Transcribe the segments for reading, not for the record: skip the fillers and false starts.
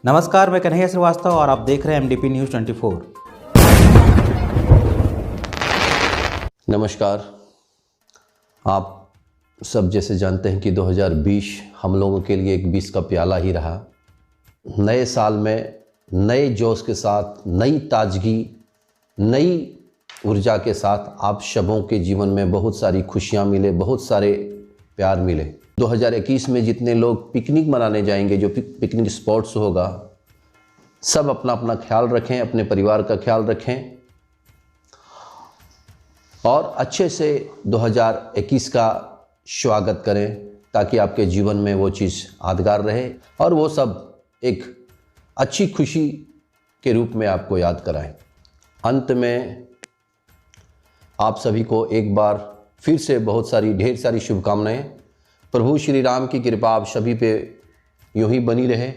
नमस्कार, मैं कन्हैया श्रीवास्तव और आप देख रहे हैं MDP न्यूज़ 24। नमस्कार। आप सब जैसे जानते हैं कि 2020 हम लोगों के लिए एक विष का प्याला ही रहा। नए साल में नए जोश के साथ, नई ताजगी, नई ऊर्जा के साथ आप सबों के जीवन में बहुत सारी खुशियां मिले, बहुत सारे प्यार मिले। 2021 में जितने लोग पिकनिक मनाने जाएंगे, जो पिकनिक स्पॉट्स होगा, सब अपना अपना ख्याल रखें, अपने परिवार का ख्याल रखें और अच्छे से 2021 का स्वागत करें ताकि आपके जीवन में वो चीज़ यादगार रहे और वो सब एक अच्छी खुशी के रूप में आपको याद कराएं। अंत में आप सभी को एक बार फिर से ढेर सारी शुभकामनाएं। प्रभु श्री राम की कृपा आप सभी पे यूं ही बनी रहे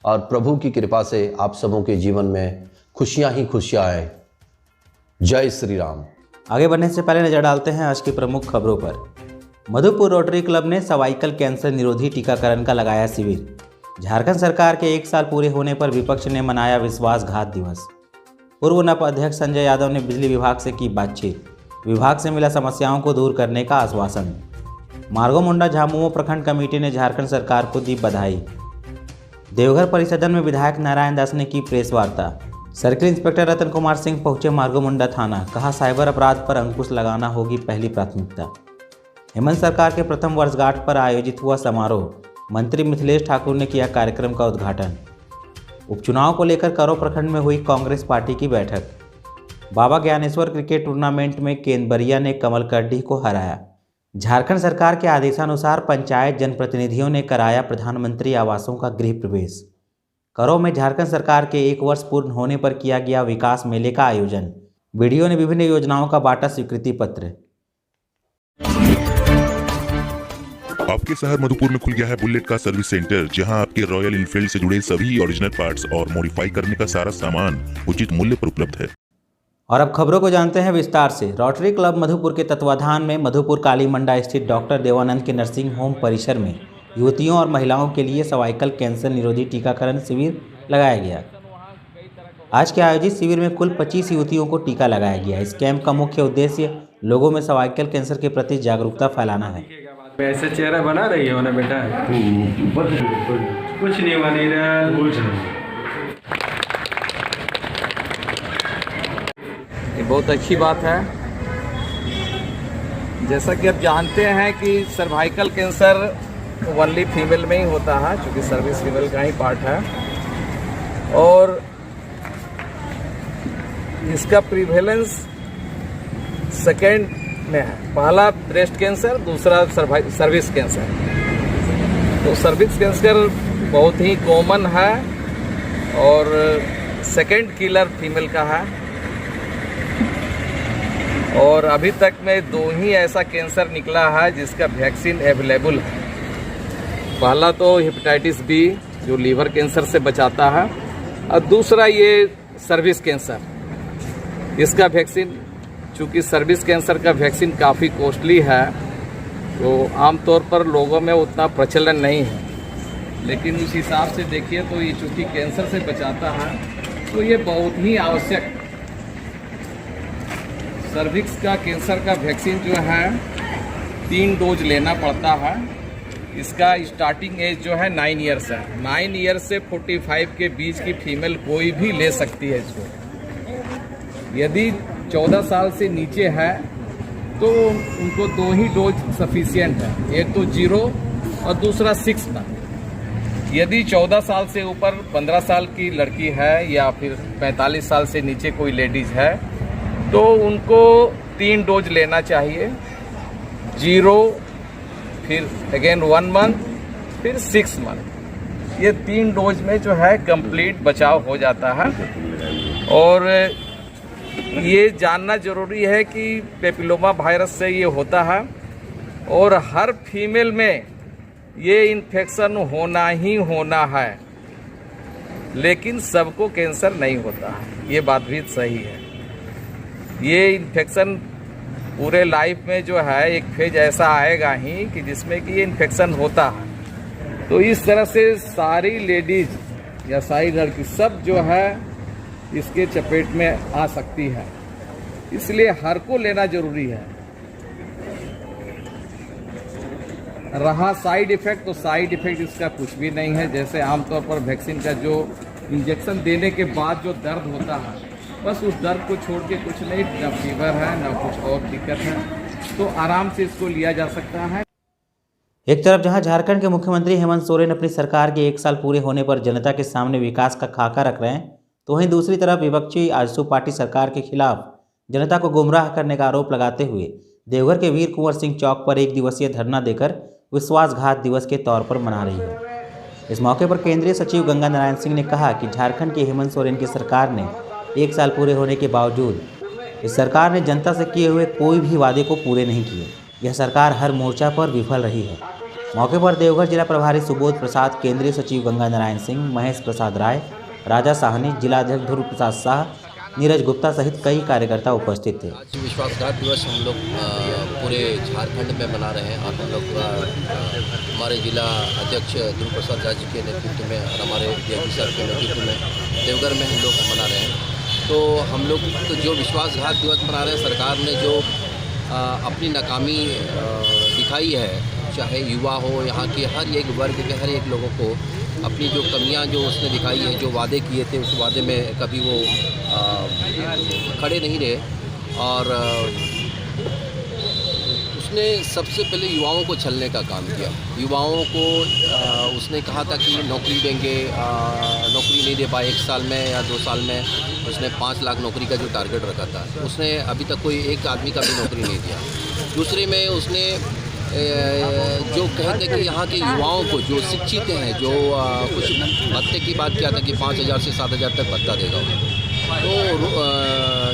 और प्रभु की कृपा से आप सबों के जीवन में खुशियां ही खुशियां आए। जय श्री राम। आगे बढ़ने से पहले नजर डालते हैं आज की प्रमुख खबरों पर। मधुपुर रोटरी क्लब ने सर्वाइकल कैंसर निरोधी टीकाकरण का लगाया शिविर। झारखंड सरकार के 1 साल पूरे होने पर विपक्ष ने मनाया विश्वासघात दिवस। पूर्व नप अध्यक्ष संजय यादव ने बिजली विभाग से की बातचीत। विभाग से मिला समस्याओं को दूर करने का आश्वासन। मार्गोमुंडा झामुमो प्रखंड कमेटी ने झारखंड सरकार को दी बधाई। देवघर परिसदन में विधायक नारायण दास ने की प्रेस वार्ता। सर्किल इंस्पेक्टर रतन कुमार सिंह पहुंचे मार्गोमुंडा थाना। कहा, साइबर अपराध पर अंकुश लगाना होगी पहली प्राथमिकता। हेमंत सरकार के प्रथम वर्षगांठ पर आयोजित हुआ समारोह। मंत्री मिथिलेश ठाकुर ने किया कार्यक्रम का उद्घाटन। उपचुनाव को लेकर करो प्रखंड में हुई कांग्रेस पार्टी की बैठक। बाबा ज्ञानेश्वर क्रिकेट टूर्नामेंट में केनबरिया ने कमलकड्डी को हराया। झारखंड सरकार के आदेशानुसार पंचायत जनप्रतिनिधियों ने कराया प्रधानमंत्री आवासों का गृह प्रवेश। करो में झारखंड सरकार के 1 वर्ष पूर्ण होने पर किया गया विकास मेले का आयोजन। बीडीओ ने विभिन्न योजनाओं का बांटा स्वीकृति पत्र। आपके शहर मधुपुर में खुल गया है बुलेट का सर्विस सेंटर, जहां आपके रॉयल एनफील्ड से जुड़े सभी ओरिजिनल पार्ट्स और मॉडिफाई करने का सारा सामान उचित मूल्य पर उपलब्ध है। और अब खबरों को जानते हैं विस्तार से। रोटरी क्लब मधुपुर के तत्वाधान में मधुपुर काली मंडा स्थित डॉक्टर देवानंद के नर्सिंग होम परिसर में युवतियों और महिलाओं के लिए सर्वाइकल कैंसर निरोधी टीकाकरण शिविर लगाया गया। आज के आयोजित शिविर में कुल 25 युवतियों को टीका लगाया गया। इस कैंप का मुख्य उद्देश्य लोगों में सर्वाइकल कैंसर के प्रति जागरूकता फैलाना है। ऐसे चेहरा बना रही हो ना बेटा, कुछ नहीं बनी रहा। ये बहुत अच्छी बात है। जैसा कि आप जानते हैं कि सर्वाइकल कैंसर ओनली फीमेल में ही होता है, क्योंकि सर्विस फीमेल का ही पार्ट है और इसका प्रिवेलेंस सेकेंड में है। पहला ब्रेस्ट कैंसर, दूसरा सर्विस कैंसर। तो सर्विस कैंसर बहुत ही कॉमन है और सेकेंड किलर फीमेल का है और अभी तक में 2 ही ऐसा कैंसर निकला है जिसका वैक्सीन अवेलेबल है। पहला तो हेपेटाइटिस बी जो लीवर कैंसर से बचाता है और दूसरा ये सर्विस कैंसर, इसका वैक्सीन, चूँकि सर्विस कैंसर का वैक्सीन काफ़ी कॉस्टली है तो आमतौर पर लोगों में उतना प्रचलन नहीं है, लेकिन उस हिसाब से देखिए तो ये चूँकि कैंसर से बचाता है तो ये बहुत ही आवश्यक। सर्विक्स का कैंसर का वैक्सीन जो है 3 डोज लेना पड़ता है। इसका स्टार्टिंग एज जो है 9 ईयर्स है। 9 ईयर्स से 45 के बीच की फीमेल कोई भी ले सकती है इसको। यदि 14 साल से नीचे है तो उनको 2 ही डोज सफिशिएंट है, एक तो 0 और दूसरा 6 था। यदि 14 साल से ऊपर 15 साल की लड़की है या फिर 45 साल से नीचे कोई लेडीज़ है तो उनको 3 डोज लेना चाहिए, 0, फिर अगेन 1 मंथ, फिर 6 मंथ। ये 3 डोज में जो है कंप्लीट बचाव हो जाता है। और ये जानना जरूरी है कि पेपिलोमा वायरस से ये होता है और हर फीमेल में ये इन्फेक्शन होना ही होना है, लेकिन सबको कैंसर नहीं होता है, ये बात भी सही है। ये इन्फेक्शन पूरे लाइफ में जो है एक फेज ऐसा आएगा ही कि जिसमें कि ये इन्फेक्शन होता है। तो इस तरह से सारी लेडीज या साइड लड़की सब जो है इसके चपेट में आ सकती है, इसलिए हर को लेना जरूरी है। रहा साइड इफेक्ट, तो साइड इफेक्ट इसका कुछ भी नहीं है। जैसे आमतौर पर वैक्सीन का जो इंजेक्शन देने के बाद जो दर्द होता है, बस उस दर्द को छोड़ के कुछ नहीं, ना फीवर है ना कुछ और दिक्कत है, तो आराम से इसको लिया जा सकता है। एक तरफ जहां झारखंड के मुख्यमंत्री हेमंत सोरेन अपनी सरकार के 1 साल पूरे होने पर जनता के सामने विकास का खाका रख रहे हैं, तो वहीं दूसरी तरफ विपक्षी आजसू पार्टी सरकार के खिलाफ जनता को गुमराह करने का आरोप लगाते हुए देवघर के वीर कुंवर सिंह चौक पर 1 दिवसीय धरना देकर विश्वासघात दिवस के तौर पर मना रही है। इस मौके पर केंद्रीय सचिव गंगा नारायण सिंह ने कहा कि झारखंड के हेमंत सोरेन की सरकार ने 1 साल पूरे होने के बावजूद इस सरकार ने जनता से किए हुए कोई भी वादे को पूरे नहीं किए। यह सरकार हर मोर्चा पर विफल रही है। मौके पर देवघर जिला प्रभारी सुबोध प्रसाद, केंद्रीय सचिव गंगा नारायण सिंह, महेश प्रसाद राय, राजा साहनी, जिलाध्यक्ष ध्रुव प्रसाद शाह, नीरज गुप्ता सहित कई कार्यकर्ता उपस्थित थे। आज विश्वासघात दिवस हम लोग पूरे झारखंड में मना रहे हैं और हम लोग हमारे जिला अध्यक्ष ध्रुव प्रसाद राय जी के नेतृत्व में और हमारे डीआईजी सर के नेतृत्व में देवघर में हम लोग मना रहे हैं। तो हम लोग तो जो विश्वासघात दिवस मना रहे हैं, सरकार ने जो अपनी नाकामी दिखाई है, चाहे युवा हो, यहाँ के हर एक वर्ग के हर एक लोगों को अपनी जो कमियां जो उसने दिखाई है, जो वादे किए थे उस वादे में कभी वो खड़े नहीं रहे और उसने सबसे पहले युवाओं को छलने का काम किया। युवाओं को उसने कहा था कि नौकरी देंगे, नौकरी नहीं दे पाए 1 साल में या 2 साल में। उसने 5 लाख नौकरी का जो टारगेट रखा था, उसने अभी तक कोई एक आदमी का भी नौकरी नहीं दिया। दूसरे में उसने जो कहते कि यहाँ के युवाओं को जो शिक्षित हैं, जो कुछ भत्ते की बात किया था कि 5,000 से 7,000 तक भत्ता देगा। तो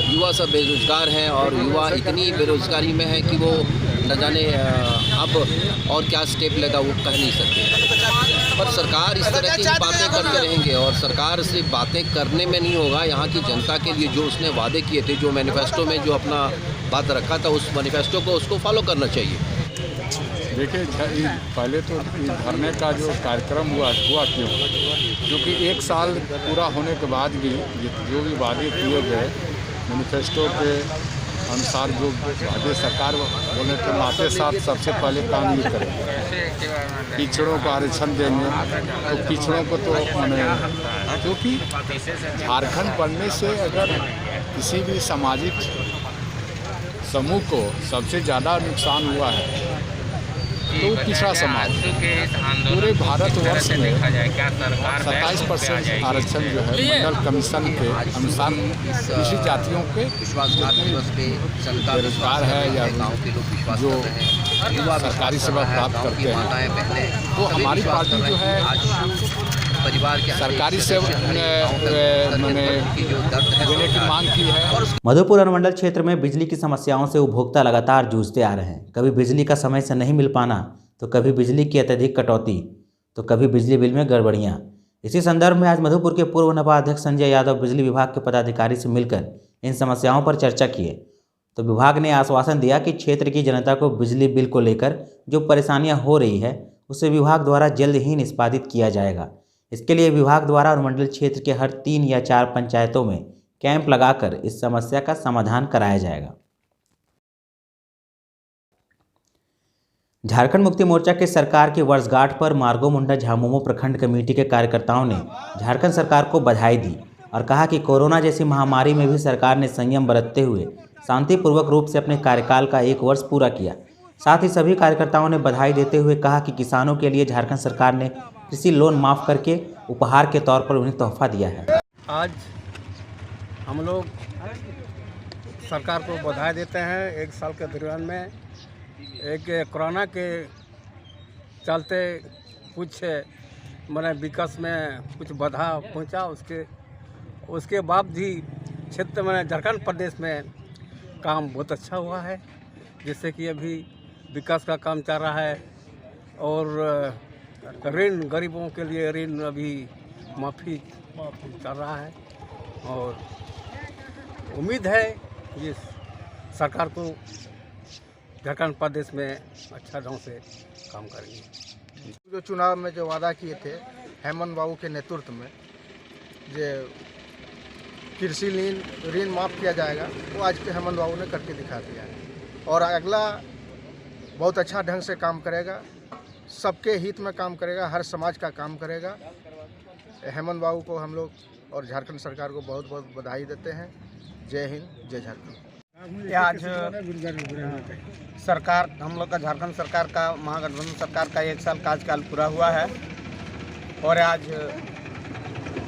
युवा सब बेरोजगार हैं और युवा इतनी बेरोजगारी में है कि वो न जाने अब और क्या स्टेप लेगा वो कह नहीं सकते। पर सरकार इस तरह की बातें करते रहेंगे और सरकार सिर्फ बातें करने में नहीं होगा। यहाँ की जनता के लिए जो उसने वादे किए थे, जो मैनिफेस्टो में जो अपना बात रखा था, उस मैनिफेस्टो को उसको फॉलो करना चाहिए। देखिए, पहले तो धरने का जो कार्यक्रम हुआ क्यों? क्योंकि 1 साल पूरा होने के बाद भी जो भी वादे किए गए मैनिफेस्टो के अनुसार, जो वादे सरकार बोले थे, आते साथ सबसे पहले काम ये करेंगे पिछड़ों को आरक्षण देंगे। तो पिछड़ों को तो क्योंकि झारखंड बनने से अगर किसी भी सामाजिक समूह को सबसे ज़्यादा नुकसान हुआ है तो पिछड़ा समाज। पूरे भारतवर्ष में 27% आरक्षण जो है मंडल कमीशन के अनुसार किसी जातियों के बेरोजगार है या जो सरकारी सेवा प्राप्त करते हैं, तो हमारी पार्टी जो है सरकारी सेवा देने की मांग की है। मधुपुर अनुमंडल क्षेत्र में बिजली की समस्याओं से उपभोक्ता लगातार जूझते आ रहे हैं। कभी बिजली का समय से नहीं मिल पाना, तो कभी बिजली की अत्यधिक कटौती, तो कभी बिजली बिल में गड़बड़ियां। इसी संदर्भ में आज मधुपुर के पूर्व नवाध्यक्ष संजय यादव बिजली विभाग के पदाधिकारी से मिलकर इन समस्याओं पर चर्चा किए। तो विभाग ने आश्वासन दिया कि क्षेत्र की जनता को बिजली बिल को लेकर जो परेशानियां हो रही है, उसे विभाग द्वारा जल्द ही निष्पादित किया जाएगा। इसके लिए विभाग द्वारा अनुमंडल क्षेत्र के हर 3 या 4 पंचायतों में कैंप लगाकर इस समस्या का समाधान कराया जाएगा। झारखंड मुक्ति मोर्चा के सरकार की वर्षगांठ पर मार्गो मुंडा झामुमो प्रखंड कमेटी के कार्यकर्ताओं ने झारखंड सरकार को बधाई दी और कहा कि कोरोना जैसी महामारी में भी सरकार ने संयम बरतते हुए शांतिपूर्वक रूप से अपने कार्यकाल का 1 वर्ष पूरा किया। साथ ही सभी कार्यकर्ताओं ने बधाई देते हुए कहा कि किसानों के लिए झारखंड सरकार ने कृषि लोन माफ़ करके उपहार के तौर पर उन्हें तोहफा दिया है। आज हम लोग सरकार को बधाई देते हैं। 1 साल के दौरान में एक कोरोना के चलते कुछ मैंने विकास में कुछ बाधा पहुंचा, उसके बाद भी क्षेत्र में झारखंड प्रदेश में काम बहुत अच्छा हुआ है। जैसे कि अभी विकास का काम चल रहा है और ऋण गरीबों के लिए ऋण अभी माफ़ी चल रहा है और उम्मीद है ये सरकार को झारखंड प्रदेश में अच्छा ढंग से काम करेंगे। जो चुनाव में जो वादा किए थे हेमंत बाबू के नेतृत्व में, जो कृषि ऋण माफ़ किया जाएगा वो आज के हेमंत बाबू ने करके दिखा दिया है। और अगला बहुत अच्छा ढंग से काम करेगा, सबके हित में काम करेगा, हर समाज का काम करेगा। हेमंत बाबू को हम लोग और झारखंड सरकार को बहुत बहुत बधाई देते हैं। जय हिंद, जय झारखंड। आज सरकार, हम लोग का झारखंड सरकार का, महागठबंधन सरकार का 1 साल कार्यकाल पूरा हुआ है और आज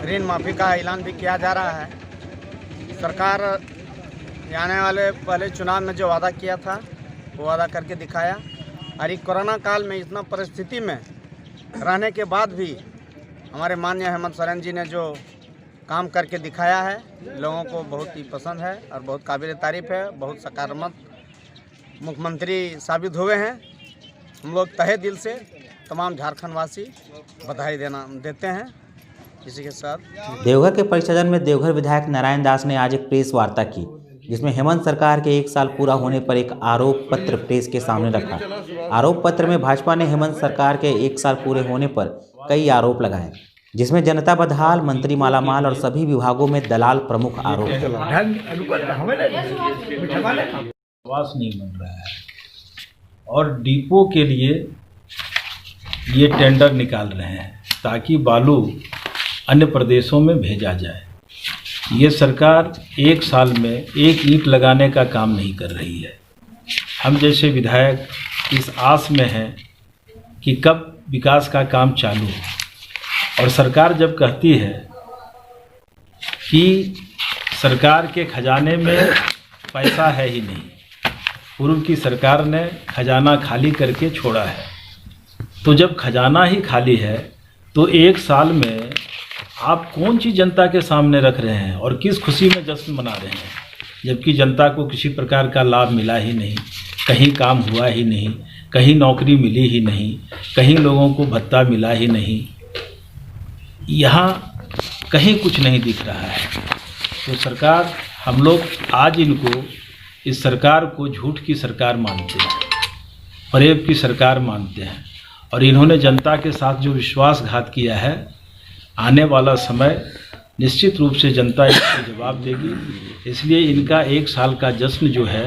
ऋण माफ़ी का ऐलान भी किया जा रहा है। सरकार आने वाले पहले चुनाव में जो वादा किया था वो वादा करके दिखाया। और ये कोरोना काल में इतना परिस्थिति में रहने के बाद भी हमारे माननीय हेमंत सोरेन जी ने जो काम करके दिखाया है, लोगों को बहुत ही पसंद है और बहुत काबिल तारीफ़ है। बहुत सकारात्मक मुख्यमंत्री साबित हुए हैं। हम लोग तहे दिल से तमाम झारखंड वासी बधाई देते हैं। इसी के साथ देवघर के परिसदन में देवघर विधायक नारायण दास ने आज एक प्रेस वार्ता की, जिसमें हेमंत सरकार के 1 साल पूरा होने पर एक आरोप पत्र प्रेस के सामने रखा। आरोप पत्र में भाजपा ने हेमंत सरकार के 1 साल पूरे होने पर कई आरोप लगाए, जिसमें जनता बदहाल, मंत्री मालामाल और सभी विभागों में दलाल प्रमुख आरोप है। आवास नहीं बन रहा है और डिपो के लिए ये टेंडर निकाल रहे हैं ताकि बालू अन्य प्रदेशों में भेजा जाए। ये सरकार 1 साल में एक ईंट लगाने का काम नहीं कर रही है। हम जैसे विधायक इस आस में हैं कि कब विकास का काम चालू हो। और सरकार जब कहती है कि सरकार के खजाने में पैसा है ही नहीं, पूर्व की सरकार ने खजाना खाली करके छोड़ा है, तो जब खजाना ही खाली है तो 1 साल में आप कौन सी जनता के सामने रख रहे हैं और किस खुशी में जश्न मना रहे हैं, जबकि जनता को किसी प्रकार का लाभ मिला ही नहीं, कहीं काम हुआ ही नहीं, कहीं नौकरी मिली ही नहीं, कहीं लोगों को भत्ता मिला ही नहीं, यहाँ कहीं कुछ नहीं दिख रहा है। तो सरकार, हम लोग आज इनको, इस सरकार को झूठ की सरकार मानते हैं, फरेब की सरकार मानते हैं और इन्होंने जनता के साथ जो विश्वासघात किया है, आने वाला समय निश्चित रूप से जनता इसको जवाब देगी। इसलिए इनका 1 साल का जश्न जो है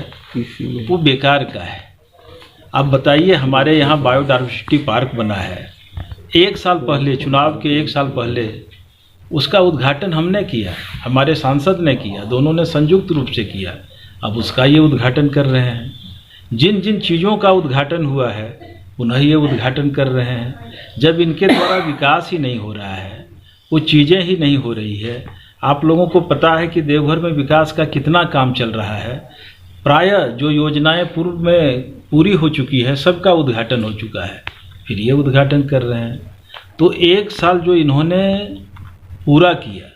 वो बेकार का है। अब बताइए, हमारे यहाँ बायोडाइवर्सिटी पार्क बना है, 1 साल पहले, चुनाव के 1 साल पहले उसका उद्घाटन हमने किया, हमारे सांसद ने किया, दोनों ने संयुक्त रूप से किया। अब उसका ये उद्घाटन कर रहे हैं। जिन जिन चीज़ों का उद्घाटन हुआ है पुनः ये उद्घाटन कर रहे हैं। जब इनके द्वारा विकास ही नहीं हो रहा है, वो चीज़ें ही नहीं हो रही है। आप लोगों को पता है कि देवघर में विकास का कितना काम चल रहा है। प्रायः जो योजनाएं पूर्व में पूरी हो चुकी है, सबका उद्घाटन हो चुका है, फिर ये उद्घाटन कर रहे हैं। तो 1 साल जो इन्होंने पूरा किया,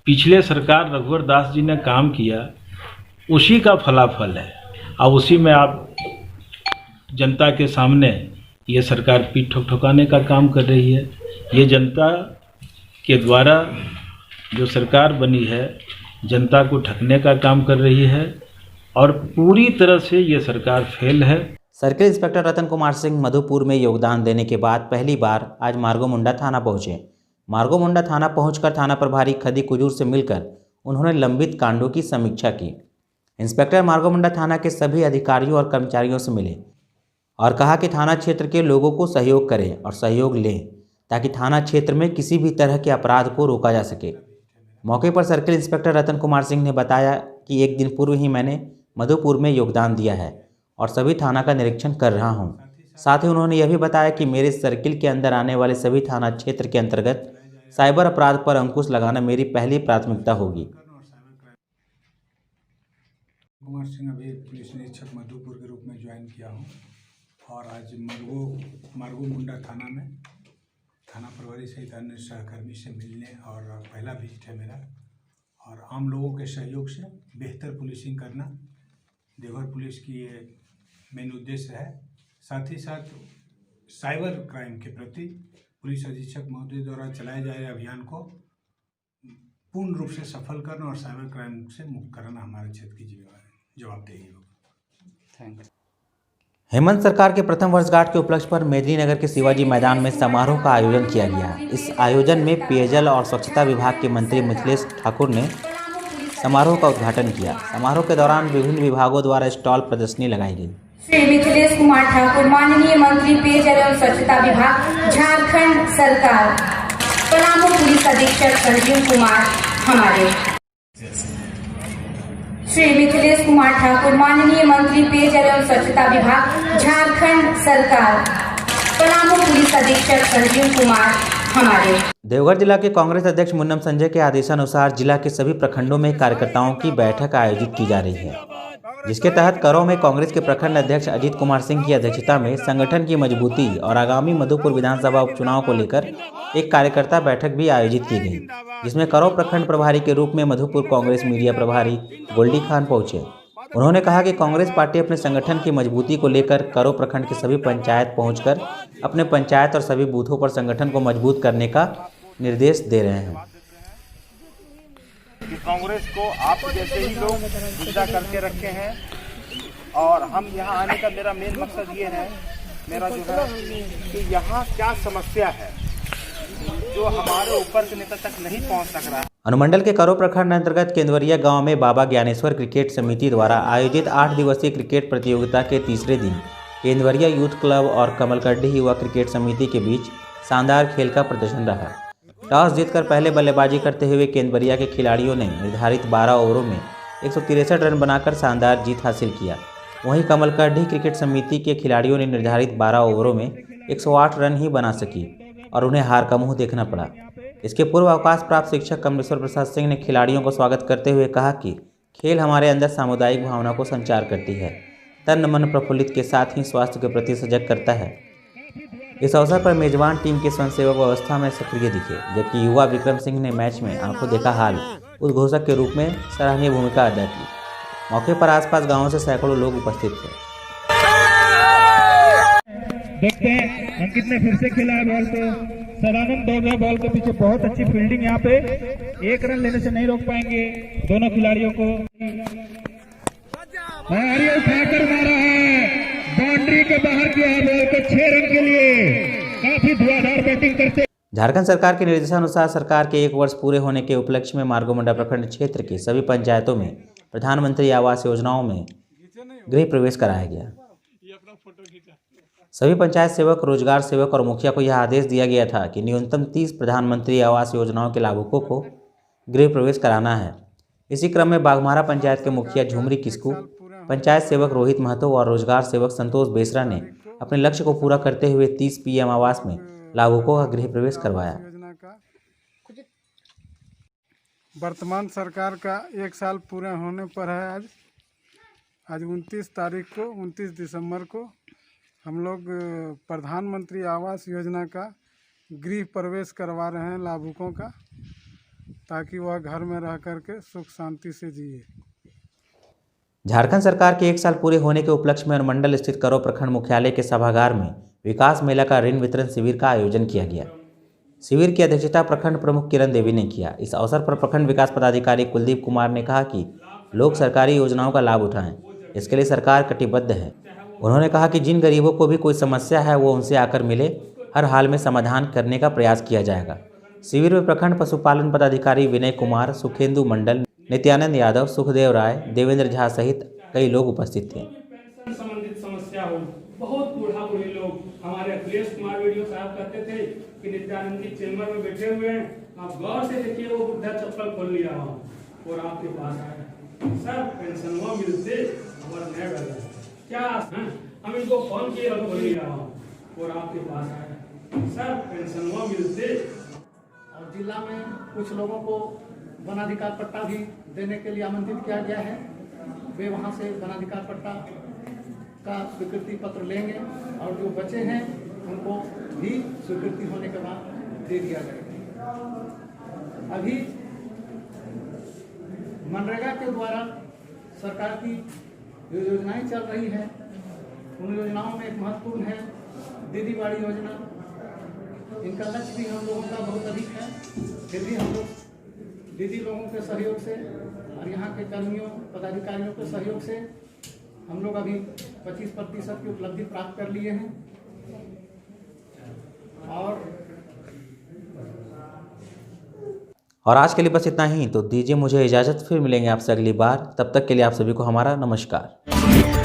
पिछले सरकार रघुवर दास जी ने काम किया, उसी का फलाफल है। अब उसी में आप जनता के सामने ये सरकार पीठ ठुकाने का काम कर रही है। ये जनता के द्वारा जो सरकार बनी है, जनता को ठगने का काम कर रही है और पूरी तरह से ये सरकार फेल है। सर्किल इंस्पेक्टर रतन कुमार सिंह मधुपुर में योगदान देने के बाद पहली बार आज मार्गोमुंडा थाना पहुंचे। मार्गोमुंडा थाना पहुंचकर थाना प्रभारी खदी कुजूर से मिलकर उन्होंने लंबित कांडों की समीक्षा की। इंस्पेक्टर मार्गोमुंडा थाना के सभी अधिकारियों और कर्मचारियों से मिले और कहा कि थाना क्षेत्र के लोगों को सहयोग करें और सहयोग लें ताकि थाना क्षेत्र में किसी भी तरह के अपराध को रोका जा सके। मौके पर सर्किल इंस्पेक्टर रतन कुमार सिंह ने बताया कि 1 दिन पूर्व ही मैंने मधुपुर में योगदान दिया है और सभी थाना का निरीक्षण कर रहा हूं। साथ ही उन्होंने यह भी बताया कि मेरे सर्किल के अंदर आने वाले सभी थाना क्षेत्र के अंतर्गत साइबर अपराध पर अंकुश लगाना मेरी पहली प्राथमिकता होगी। कुमार सिंह अभी पुलिस निरीक्षक मधुपुर के रूप में ज्वाइन किया हूँ और आज मार्गोमुंडा थाना में थाना प्रभारी सहित अन्य सहकर्मी से मिलने और पहला विजिट है मेरा। और आम लोगों के सहयोग से बेहतर पुलिसिंग करना देवघर पुलिस की ये मेन उद्देश्य है। साथ ही साथ साइबर क्राइम के प्रति पुलिस अधीक्षक महोदय द्वारा चलाए जा रहे अभियान को पूर्ण रूप से सफल करना और साइबर क्राइम से मुक्त कराना हमारे क्षेत्र की जवाबदेही होगी। Thank you. हेमंत सरकार के प्रथम वर्षगांठ के उपलक्ष्य पर मेदिनीनगर के शिवाजी मैदान में समारोह का आयोजन किया गया। इस आयोजन में पेयजल और स्वच्छता विभाग के मंत्री मिथिलेश ठाकुर ने समारोह का उद्घाटन किया। समारोह के दौरान विभिन्न विभागों द्वारा स्टॉल प्रदर्शनी लगाई गई। श्री मिथिलेश कुमार ठाकुर, माननीय मंत्री पेयजल एवं स्वच्छता विभाग, झारखंड सरकार। पलामू पुलिस अधीक्षक संजीव कुमार हमारे। श्री मिथिलेश कुमार ठाकुर, माननीय मंत्री पेयजल एवं स्वच्छता विभाग, झारखंड सरकार। पलामू पुलिस अधीक्षक संजीव कुमार हमारे। देवघर जिला के कांग्रेस अध्यक्ष मुन्नम संजय के आदेशानुसार जिला के सभी प्रखंडों में कार्यकर्ताओं की बैठक आयोजित की जा रही है, जिसके तहत करौ में कांग्रेस के प्रखंड अध्यक्ष अजीत कुमार सिंह की अध्यक्षता में संगठन की मजबूती और आगामी मधुपुर विधानसभा उपचुनाव को लेकर एक कार्यकर्ता बैठक भी आयोजित की गई, जिसमें करौ प्रखंड प्रभारी के रूप में मधुपुर कांग्रेस मीडिया प्रभारी गोल्डी खान पहुंचे। उन्होंने कहा कि कांग्रेस पार्टी अपने संगठन की मजबूती को लेकर करौ प्रखंड के सभी पंचायत पहुंचकर अपने पंचायत और सभी बूथों पर संगठन को मजबूत करने का निर्देश दे रहे हैं। कि कांग्रेस को आप जैसे ही लोग मुद्दा करके रखे हैं और हम यहाँ आने का मेरा मेन मकसद ये है, मेरा जो है कि यहाँ क्या समस्या है जो हमारे ऊपर के नेता तक नहीं पहुँच सक रहा है। अनुमंडल के करौ प्रखंड अंतर्गत केंदवरिया गांव में बाबा ज्ञानेश्वर क्रिकेट समिति द्वारा आयोजित 8 दिवसीय क्रिकेट प्रतियोगिता के तीसरे दिन केंदवरिया यूथ क्लब और कमलकड्डी युवा क्रिकेट समिति के बीच शानदार खेल का प्रदर्शन रहा। टॉस जीतकर पहले बल्लेबाजी करते हुए केंदवरिया के खिलाड़ियों ने निर्धारित 12 ओवरों में 163 रन बनाकर शानदार जीत हासिल किया। वहीं कमलकड्डी क्रिकेट समिति के खिलाड़ियों ने निर्धारित 12 ओवरों में 108 रन ही बना सकी और उन्हें हार का मुंह देखना पड़ा। इसके पूर्व अवकाश प्राप्त शिक्षक कमलेश्वर प्रसाद सिंह ने खिलाड़ियों को स्वागत करते हुए कहा कि खेल हमारे अंदर सामुदायिक भावना को संचार करती है, तन मन प्रफुल्लित के साथ ही स्वास्थ्य के प्रति सजग करता है। इस अवसर पर मेजबान टीम के स्वयंसेवक व्यवस्था में सक्रिय दिखे, जबकि युवा विक्रम सिंह ने मैच में आंखों देखा हाल उद्घोषक के रूप में सराहनीय भूमिका अदा की। मौके पर आसपास गांवों से सैकड़ों लोग उपस्थित थे। देखते हैं अंकित ने फिर से खेला है बॉल को, सदानंद दौड़ रहे बॉल के पीछे, बहुत अच्छी फील्डिंग यहाँ पे, 1 रन लेने से नहीं रोक पाएंगे दोनों खिलाड़ियों को। और ये उठाकर मारा है, बाउंड्री के बाहर किया है बॉल को 6 रन के लिए, काफी धुआंधार बैटिंग करते। झारखंड सरकार के निर्देशानुसार सरकार के 1 वर्ष पूरे होने के उपलक्ष्य में मार्गोमुंडा प्रखंड क्षेत्र के सभी पंचायतों में प्रधानमंत्री आवास योजनाओं में गृह प्रवेश कराया गया। सभी पंचायत सेवक, रोजगार सेवक और मुखिया को यह आदेश दिया गया था कि न्यूनतम 30 प्रधानमंत्री आवास योजनाओं के लाभुकों को गृह प्रवेश कराना है। इसी क्रम में बाघमारा पंचायत के मुखिया झुमरी किस्कू, पंचायत सेवक रोहित महतो और रोजगार सेवक संतोष बेसरा ने अपने लक्ष्य को पूरा करते हुए 30 PM आवास में लाभुकों का गृह प्रवेश करवाया। वर्तमान सरकार का 1 साल पूरा होने पर है आज 29 तारीख को, 29 दिसंबर को हम लोग प्रधानमंत्री आवास योजना का गृह प्रवेश करवा रहे हैं लाभुकों का, ताकि वह घर में रह करके सुख शांति से जिए। झारखंड सरकार के 1 साल पूरे होने के उपलक्ष्य में अनुमंडल स्थित करौ प्रखंड मुख्यालय के सभागार में विकास मेला का ऋण वितरण शिविर का आयोजन किया गया। शिविर की अध्यक्षता प्रखंड प्रमुख किरण देवी ने किया। इस अवसर पर प्रखंड विकास पदाधिकारी कुलदीप कुमार ने कहा कि लोग सरकारी योजनाओं का लाभ उठाएं, इसके लिए सरकार कटिबद्ध है। उन्होंने कहा कि जिन गरीबों को भी कोई समस्या है वो उनसे आकर मिले, हर हाल में समाधान करने का प्रयास किया जाएगा। शिविर में प्रखंड पशुपालन पदाधिकारी विनय कुमार, सुखेंदु मंडल, नित्यानंद यादव, सुखदेव राय, देवेंद्र झा सहित कई लोग उपस्थित थे। संबंधित समस्या हो, बहुत बूढ़ा बूढ़ी लोग, हमारे अखिलेश कुमार वीडियो साहब कहते थे कि नित्यानंद जी चेम्बर में बैठे हुए हैं, आप गौर से देखिए वो बुढ़ा चप्पल खोल लिया हो और आपके पास आया, सर पेंशन वो मिलते हमारा नया बैठा क्या है? हम इनको फोन किए और खोल लिया हो और आपके पास आया, सर पेंशन वो मिलते। और जिला में कुछ लोगों को वनाधिकार पट्टा भी देने के लिए आमंत्रित किया गया है। वे वहां से वनाधिकार पट्टा का स्वीकृति पत्र लेंगे और जो बचे हैं उनको भी स्वीकृति होने के बाद दे दिया जाएगा। अभी मनरेगा के द्वारा सरकार की जो योजनाएं चल रही हैं उन योजनाओं में एक महत्वपूर्ण है दीदी बाड़ी योजना। इनका लक्ष्य भी हम लोगों का बहुत अधिक है, फिर भी हम लोग दीदी लोगों के सहयोग से और यहाँ के कर्मियों पदाधिकारियों के सहयोग से हम लोग अभी 25% की उपलब्धि प्राप्त कर लिए हैं। और आज के लिए बस इतना ही। तो दीजिए मुझे इजाज़त, फिर मिलेंगे आपसे अगली बार। तब तक के लिए आप सभी को हमारा नमस्कार।